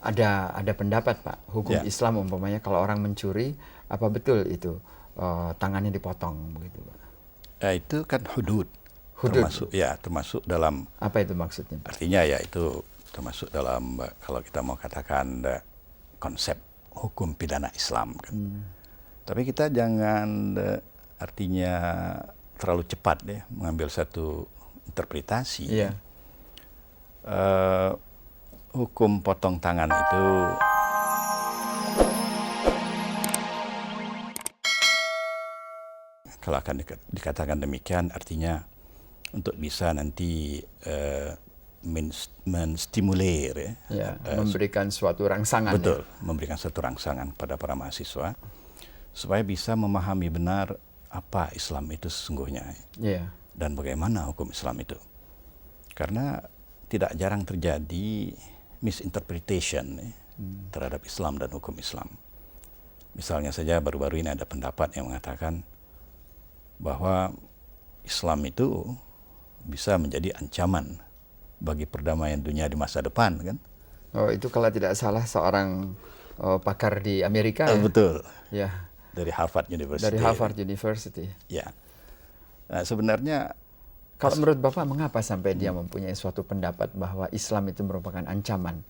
ada pendapat Pak, hukum Ya. Islam umpamanya kalau orang mencuri, apa betul itu tangannya dipotong begitu Pak? Itu kan hudud, Hudud. termasuk dalam, Apa itu maksudnya Pak? artinya ya itu termasuk dalam kalau kita mau katakan konsep hukum pidana Islam kan. Tapi kita jangan artinya terlalu cepat ya mengambil satu interpretasi. Iya. Hukum potong tangan itu kalau akan dikatakan demikian artinya untuk bisa nanti menstimulir Ya, memberikan suatu rangsangan. betul, memberikan satu rangsangan pada para mahasiswa supaya bisa memahami benar apa Islam itu sesungguhnya Ya. dan bagaimana hukum Islam itu. Karena tidak jarang terjadi misinterpretation terhadap Islam dan hukum Islam. Misalnya saja baru-baru ini ada pendapat yang mengatakan bahwa Islam itu bisa menjadi ancaman bagi perdamaian dunia di masa depan kan? Oh, itu kalau tidak salah seorang pakar di Amerika ya? Betul. Ya, Dari Harvard University. dari Harvard University. Ya. Nah, sebenarnya Kalau menurut Bapak mengapa sampai dia mempunyai suatu pendapat bahwa Islam itu merupakan ancaman?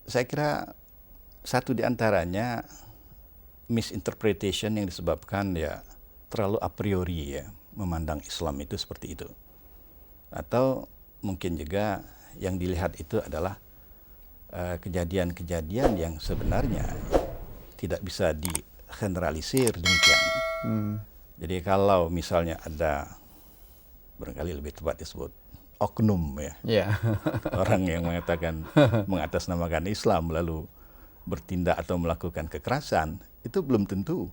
saya kira satu di antaranya misinterpretation yang disebabkan ya terlalu a priori ya memandang Islam itu seperti itu. Atau mungkin juga yang dilihat itu adalah kejadian-kejadian yang sebenarnya tidak bisa digeneralisir demikian. Jadi kalau misalnya ada, barangkali lebih tepat disebut oknum ya, Ya. orang yang mengatakan mengatasnamakan Islam lalu bertindak atau melakukan kekerasan, itu belum tentu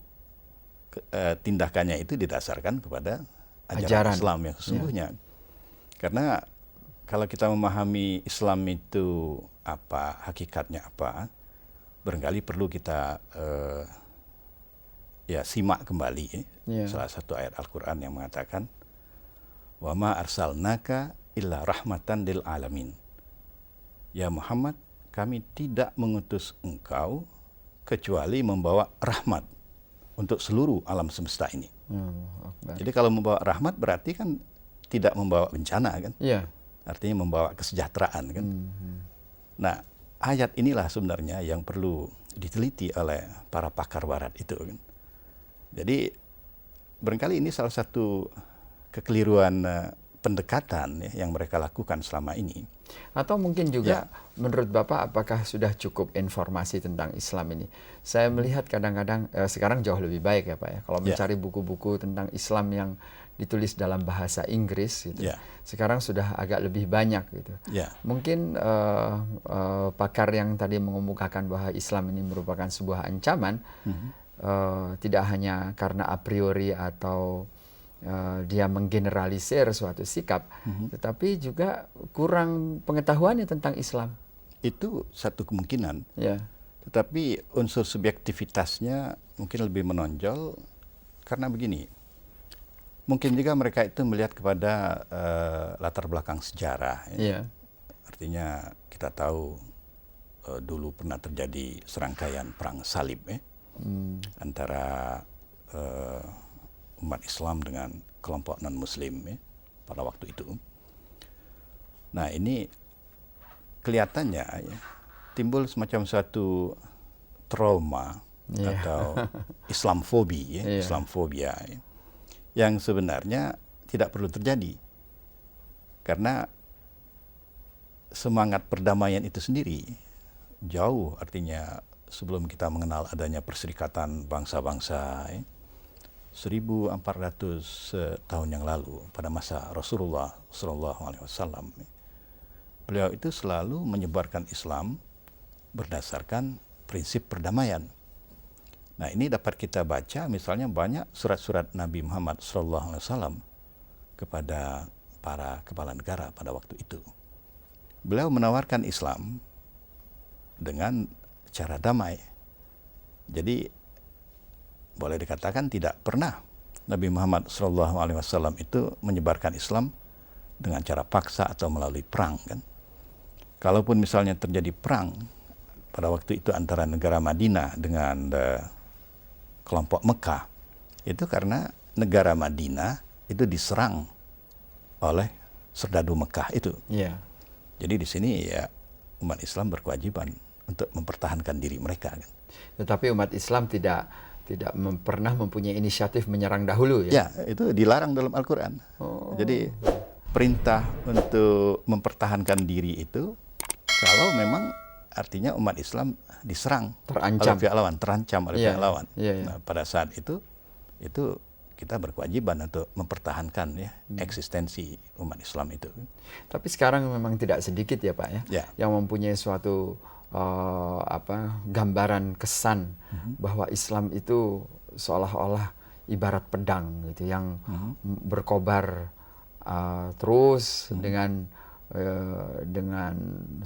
tindakannya itu didasarkan kepada ajaran Islam yang sesungguhnya. Karena kalau kita memahami Islam itu apa, hakikatnya apa, barangkali perlu kita simak kembali salah satu ayat Al-Quran yang mengatakan wa ma arsalnaka illa rahmatan lil alamin. Ya Muhammad, kami tidak mengutus engkau kecuali membawa rahmat untuk seluruh alam semesta ini. Jadi kalau membawa rahmat berarti kan tidak membawa bencana kan? Iya. Artinya membawa kesejahteraan kan? Nah, ayat inilah sebenarnya yang perlu diteliti oleh para pakar barat itu kan. Jadi barangkali ini salah satu kekeliruan pendekatan yang mereka lakukan selama ini. Atau mungkin juga menurut Bapak apakah sudah cukup informasi tentang Islam ini? Saya melihat kadang-kadang sekarang jauh lebih baik ya Pak ya. Kalau mencari buku-buku tentang Islam yang ditulis dalam bahasa Inggris gitu. Sekarang sudah agak lebih banyak gitu. Mungkin pakar yang tadi mengemukakan bahwa Islam ini merupakan sebuah ancaman tidak hanya karena a priori atau dia menggeneralisir suatu sikap, tetapi juga kurang pengetahuannya tentang Islam. Itu satu kemungkinan. Ya. Tetapi unsur subjektivitasnya mungkin lebih menonjol karena begini. Mungkin juga mereka itu melihat kepada latar belakang sejarah. Ya. Artinya kita tahu dulu pernah terjadi serangkaian perang salib antara umat Islam dengan kelompok non-Muslim pada waktu itu. Nah ini kelihatannya timbul semacam suatu trauma atau Islamfobia yang sebenarnya tidak perlu terjadi. Karena semangat perdamaian itu sendiri jauh, artinya sebelum kita mengenal adanya perserikatan bangsa-bangsa 1400 tahun yang lalu pada masa Rasulullah SAW, beliau itu selalu menyebarkan Islam berdasarkan prinsip perdamaian. Nah ini dapat kita baca misalnya banyak surat-surat Nabi Muhammad SAW kepada para kepala negara pada waktu itu. Beliau menawarkan Islam dengan cara damai. Jadi boleh dikatakan tidak pernah Nabi Muhammad SAW itu menyebarkan Islam dengan cara paksa atau melalui perang kan. Kalaupun misalnya terjadi perang pada waktu itu antara negara Madinah dengan kelompok Mekah, itu karena negara Madinah itu diserang oleh serdadu Mekah itu. Yeah. Jadi di sini ya umat Islam berkewajiban untuk mempertahankan diri mereka. Tetapi umat Islam tidak pernah mempunyai inisiatif menyerang dahulu ya? Ya, itu dilarang dalam Al-Quran. Oh. Jadi perintah untuk mempertahankan diri itu kalau memang artinya umat Islam diserang terancam oleh pihak lawan, terancam oleh pihak lawan. Yeah. Nah, pada saat itu kita berkewajiban untuk mempertahankan ya eksistensi umat Islam itu. Tapi sekarang memang tidak sedikit ya Pak ya, yang mempunyai suatu gambaran kesan bahwa Islam itu seolah-olah ibarat pedang gitu yang berkobar terus dengan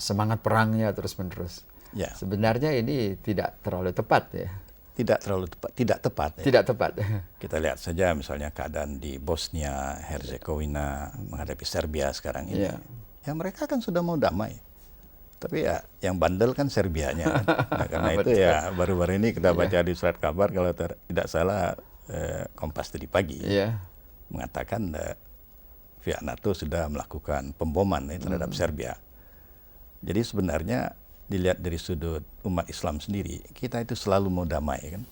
semangat perangnya terus-menerus. Ya. Sebenarnya ini tidak terlalu tepat ya. Tidak terlalu tepat, tidak tepat. Ya. Tidak tepat. Kita lihat saja misalnya keadaan di Bosnia, Herzegovina menghadapi Serbia sekarang ini. Ya mereka kan sudah mau damai. Tapi ya yang bandel kan Serbianya. Kan? Nah, karena itu ya baru-baru ini kita baca di surat kabar kalau tidak salah Kompas tadi pagi mengatakan pihak NATO sudah melakukan pemboman terhadap Serbia. Jadi sebenarnya dilihat dari sudut umat Islam sendiri, kita itu selalu mau damai kan.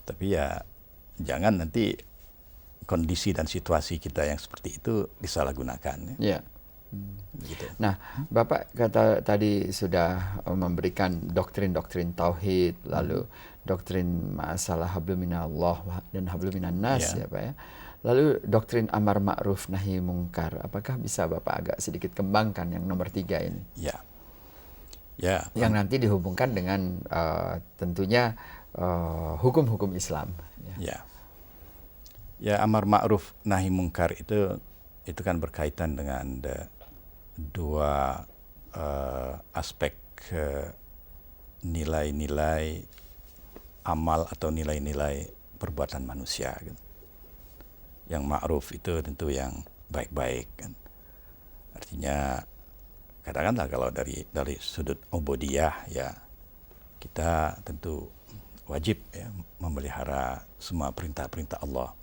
Tapi ya jangan nanti kondisi dan situasi kita yang seperti itu disalahgunakan. Ya. Gitu. Nah, Bapak tadi sudah memberikan doktrin-doktrin tauhid, lalu doktrin masalah hablum minallah dan hablum minan-nas ya Pak ya. Lalu doktrin amar ma'ruf nahi mungkar, apakah bisa Bapak agak sedikit kembangkan yang nomor 3 ini? Ya, yang nanti dihubungkan dengan tentunya hukum-hukum Islam. Ya, amar ma'ruf nahi mungkar itu kan berkaitan dengan dua aspek nilai-nilai amal atau nilai-nilai perbuatan manusia. Kan. Yang ma'ruf itu tentu yang baik-baik. Kan. Artinya katakanlah kalau dari sudut ubudiyah ya kita tentu wajib ya memelihara semua perintah-perintah Allah,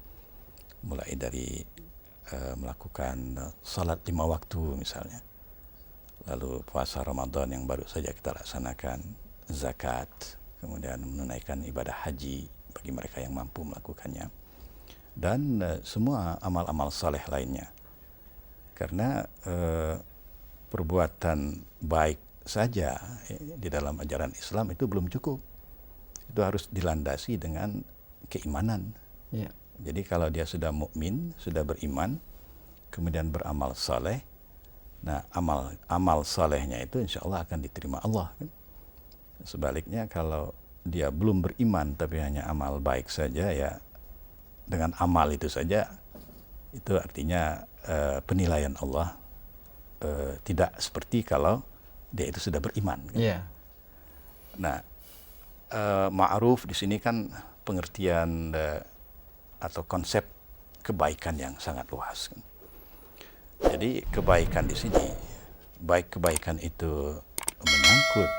mulai dari melakukan salat 5 waktu misalnya, lalu puasa Ramadan yang baru saja kita laksanakan, zakat, kemudian menunaikan ibadah haji bagi mereka yang mampu melakukannya, dan semua amal-amal saleh lainnya. Karena perbuatan baik saja di dalam ajaran Islam itu belum cukup. Itu harus dilandasi dengan keimanan. Ya. Jadi kalau dia sudah mukmin, sudah beriman, kemudian beramal saleh, nah amal salehnya itu insya Allah akan diterima Allah. Kan? Sebaliknya kalau dia belum beriman tapi hanya amal baik saja, ya dengan amal itu saja, itu artinya penilaian Allah tidak seperti kalau dia itu sudah beriman. Kan? Yeah. Nah, ma'ruf di sini kan pengertian atau konsep kebaikan yang sangat luas. Kan? Jadi kebaikan di sini, baik kebaikan itu menyangkut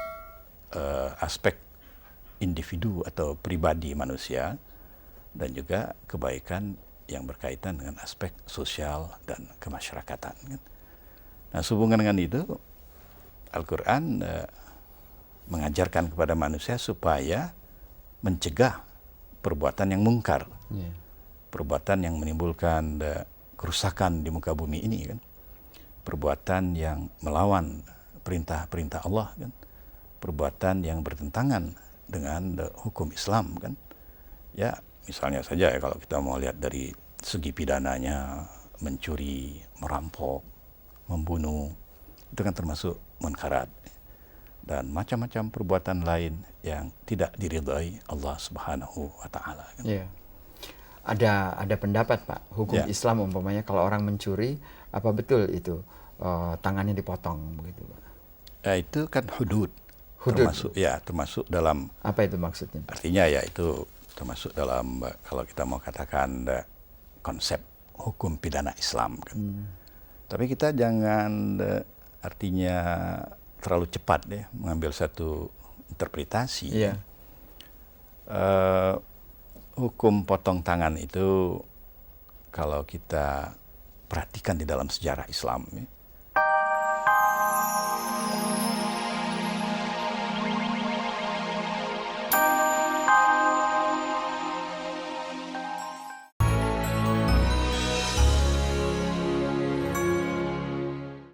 aspek individu atau pribadi manusia, dan juga kebaikan yang berkaitan dengan aspek sosial dan kemasyarakatan. Kan? Nah, sehubungan dengan itu, Al-Quran mengajarkan kepada manusia supaya mencegah perbuatan yang mungkar, perbuatan yang menimbulkan kerusakan di muka bumi ini, kan? Perbuatan yang melawan perintah-perintah Allah, kan? Perbuatan yang bertentangan dengan hukum Islam, kan? Ya, misalnya saja ya, kalau kita mau lihat dari segi pidananya, mencuri, merampok, membunuh, itu kan termasuk munkarat, dan macam-macam perbuatan lain yang tidak diridhai Allah Subhanahu wa taala. Kan? Yeah. Ada pendapat Pak, hukum Islam umpamanya kalau orang mencuri, apa betul itu tangannya dipotong begitu Pak? Itu kan hudud. Termasuk dalam, apa itu maksudnya Pak? Artinya ya itu termasuk dalam, kalau kita mau katakan konsep hukum pidana Islam kan. Tapi kita jangan artinya terlalu cepat ya mengambil satu interpretasi. Iya. Hukum potong tangan itu kalau kita perhatikan di dalam sejarah Islam,